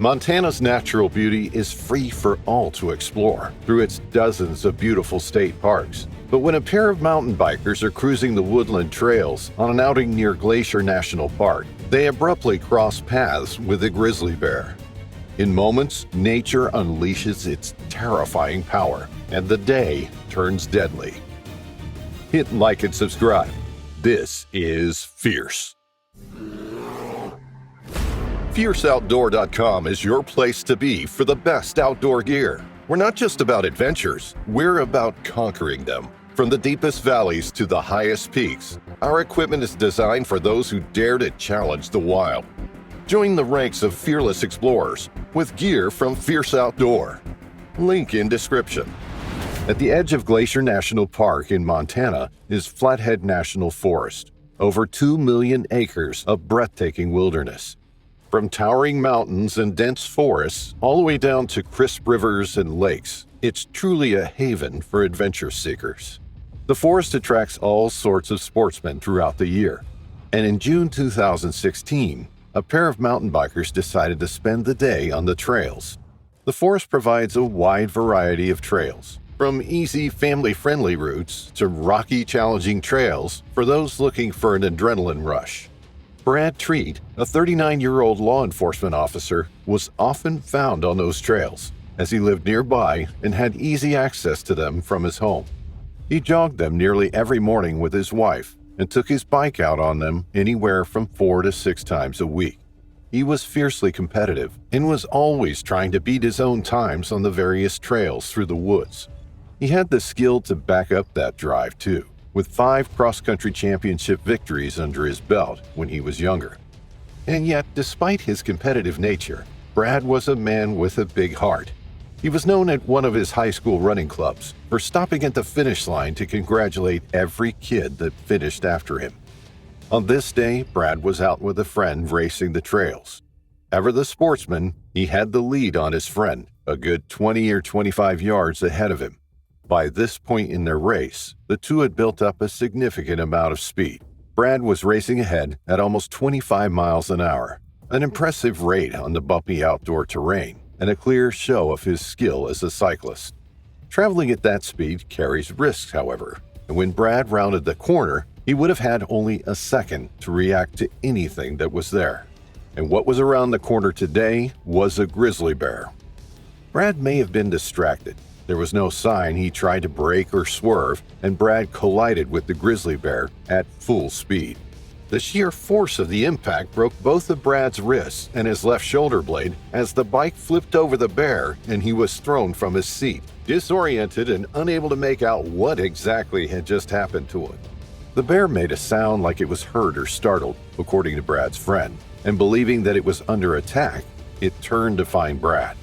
Montana's natural beauty is free for all to explore through its dozens of beautiful state parks. But when a pair of mountain bikers are cruising the woodland trails on an outing near Glacier National Park, they abruptly cross paths with a grizzly bear. In moments, nature unleashes its terrifying power, and the day turns deadly. Hit like and subscribe. This is Fierce. FierceOutdoor.com is your place to be for the best outdoor gear. We're not just about adventures, we're about conquering them. From the deepest valleys to the highest peaks, our equipment is designed for those who dare to challenge the wild. Join the ranks of fearless explorers with gear from Fierce Outdoor. Link in description. At the edge of Glacier National Park in Montana is Flathead National Forest, over 2 million acres of breathtaking wilderness. From towering mountains and dense forests all the way down to crisp rivers and lakes, it's truly a haven for adventure seekers. The forest attracts all sorts of sportsmen throughout the year, and in June 2016, a pair of mountain bikers decided to spend the day on the trails. The forest provides a wide variety of trails, from easy family-friendly routes to rocky, challenging trails for those looking for an adrenaline rush. Brad Treat, a 39-year-old law enforcement officer, was often found on those trails, as he lived nearby and had easy access to them from his home. He jogged them nearly every morning with his wife and took his bike out on them anywhere from 4 to 6 times a week. He was fiercely competitive and was always trying to beat his own times on the various trails through the woods. He had the skill to back up that drive, too, with 5 cross-country championship victories under his belt when he was younger. And yet, despite his competitive nature, Brad was a man with a big heart. He was known at one of his high school running clubs for stopping at the finish line to congratulate every kid that finished after him. On this day, Brad was out with a friend racing the trails. Ever the sportsman, he had the lead on his friend, a good 20 or 25 yards ahead of him. By this point in their race, the two had built up a significant amount of speed. Brad was racing ahead at almost 25 miles an hour, an impressive rate on the bumpy outdoor terrain, and a clear show of his skill as a cyclist. Traveling at that speed carries risks, however, and when Brad rounded the corner, he would have had only a second to react to anything that was there. And what was around the corner today was a grizzly bear. Brad may have been distracted. There was no sign he tried to brake or swerve, and Brad collided with the grizzly bear at full speed. The sheer force of the impact broke both of Brad's wrists and his left shoulder blade as the bike flipped over the bear and he was thrown from his seat, disoriented and unable to make out what exactly had just happened to him. The bear made a sound like it was hurt or startled, according to Brad's friend, and believing that it was under attack, it turned to find Brad.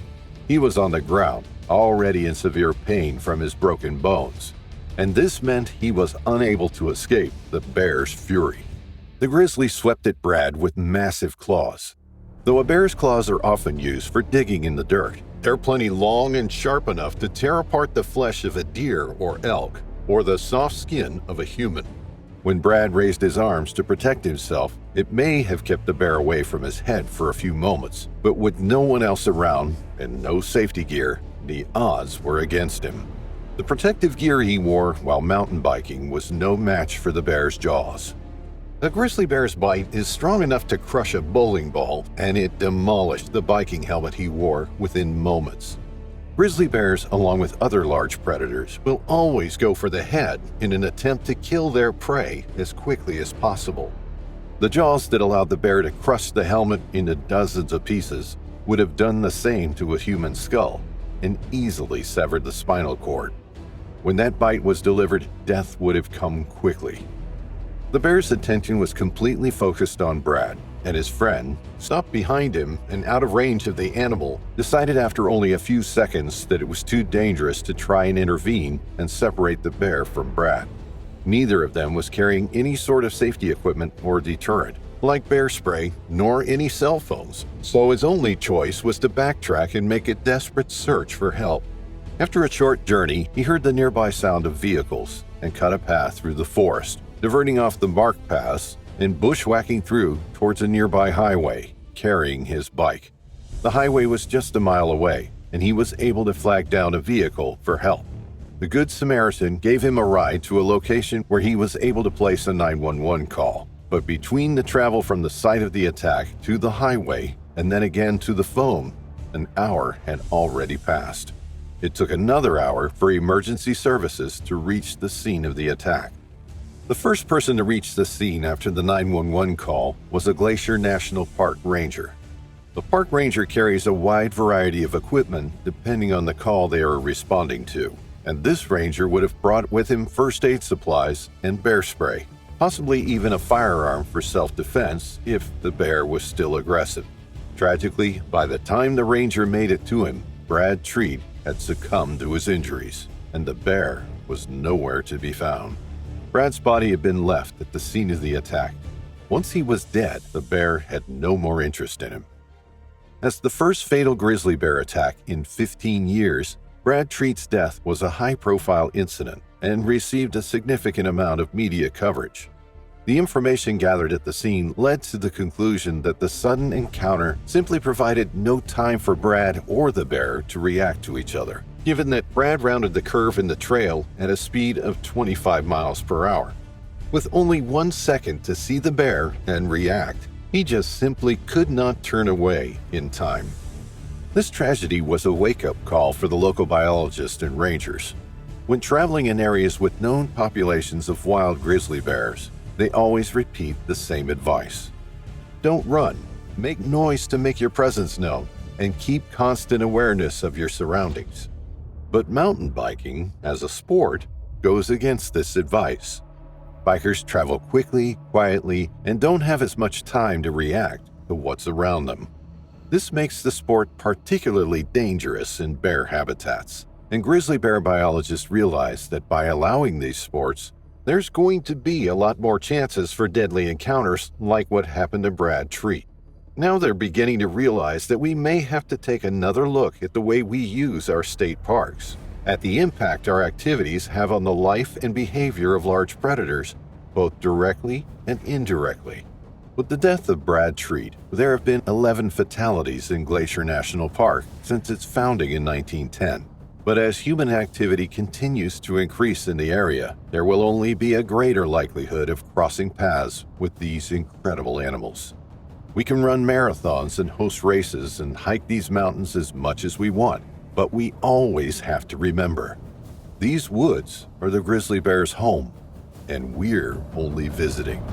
He was on the ground, already in severe pain from his broken bones, and this meant he was unable to escape the bear's fury. The grizzly swept at Brad with massive claws. Though a bear's claws are often used for digging in the dirt, they're plenty long and sharp enough to tear apart the flesh of a deer or elk, or the soft skin of a human. When Brad raised his arms to protect himself, it may have kept the bear away from his head for a few moments, but with no one else around and no safety gear, the odds were against him. The protective gear he wore while mountain biking was no match for the bear's jaws. A grizzly bear's bite is strong enough to crush a bowling ball, and it demolished the biking helmet he wore within moments. Grizzly bears, along with other large predators, will always go for the head in an attempt to kill their prey as quickly as possible. The jaws that allowed the bear to crush the helmet into dozens of pieces would have done the same to a human skull, and easily severed the spinal cord. When that bite was delivered, death would have come quickly. The bear's attention was completely focused on Brad, and his friend, stopped behind him and out of range of the animal, decided after only a few seconds that it was too dangerous to try and intervene and separate the bear from Brad. Neither of them was carrying any sort of safety equipment or deterrent, like bear spray, nor any cell phones, so his only choice was to backtrack and make a desperate search for help. After a short journey, he heard the nearby sound of vehicles and cut a path through the forest, diverting off the marked paths and bushwhacking through towards a nearby highway, carrying his bike. The highway was just a mile away, and he was able to flag down a vehicle for help. The Good Samaritan gave him a ride to a location where he was able to place a 911 call. But between the travel from the site of the attack to the highway and then again to the phone, an hour had already passed. It took another hour for emergency services to reach the scene of the attack. The first person to reach the scene after the 911 call was a Glacier National Park ranger. The park ranger carries a wide variety of equipment depending on the call they are responding to, and this ranger would have brought with him first aid supplies and bear spray, possibly even a firearm for self-defense if the bear was still aggressive. Tragically, by the time the ranger made it to him, Brad Treat had succumbed to his injuries, and the bear was nowhere to be found. Brad's body had been left at the scene of the attack. Once he was dead, the bear had no more interest in him. As the first fatal grizzly bear attack in 15 years, Brad Treat's death was a high-profile incident and received a significant amount of media coverage. The information gathered at the scene led to the conclusion that the sudden encounter simply provided no time for Brad or the bear to react to each other, given that Brad rounded the curve in the trail at a speed of 25 miles per hour. With only 1 second to see the bear and react, he just simply could not turn away in time. This tragedy was a wake-up call for the local biologists and rangers. When traveling in areas with known populations of wild grizzly bears, they always repeat the same advice. Don't run, make noise to make your presence known, and keep constant awareness of your surroundings. But mountain biking, as a sport, goes against this advice. Bikers travel quickly, quietly, and don't have as much time to react to what's around them. This makes the sport particularly dangerous in bear habitats, and grizzly bear biologists realize that by allowing these sports, there's going to be a lot more chances for deadly encounters like what happened to Brad Treat. Now they're beginning to realize that we may have to take another look at the way we use our state parks, at the impact our activities have on the life and behavior of large predators, both directly and indirectly. With the death of Brad Treat, there have been 11 fatalities in Glacier National Park since its founding in 1910. But as human activity continues to increase in the area, there will only be a greater likelihood of crossing paths with these incredible animals. We can run marathons and host races and hike these mountains as much as we want, but we always have to remember, these woods are the grizzly bear's home, and we're only visiting.